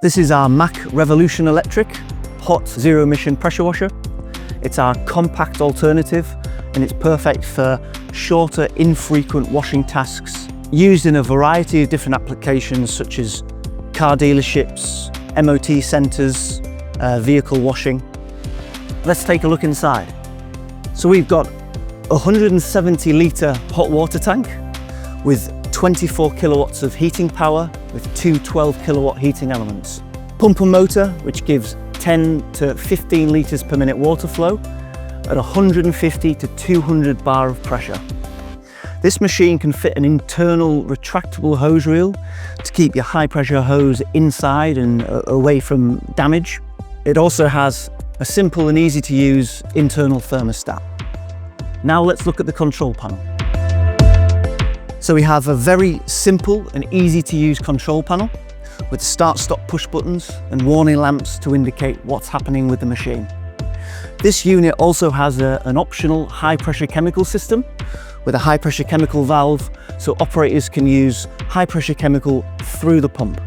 This is our Mack Revolution Electric hot zero emission pressure washer. It's our compact alternative and it's perfect for shorter, infrequent washing tasks, used in a variety of different applications such as car dealerships, MOT centres, vehicle washing. Let's take a look inside. So we've got a 170 litre hot water tank with 24 kilowatts of heating power with two 12 kilowatt heating elements. Pump and motor, which gives 10 to 15 litres per minute water flow at 150 to 200 bar of pressure. This machine can fit an internal retractable hose reel to keep your high pressure hose inside and away from damage. It also has a simple and easy to use internal thermostat. Now let's look at the control panel. So we have a very simple and easy to use control panel with start-stop push buttons and warning lamps to indicate what's happening with the machine. This unit also has an optional high pressure chemical system with a high pressure chemical valve so operators can use high pressure chemical through the pump.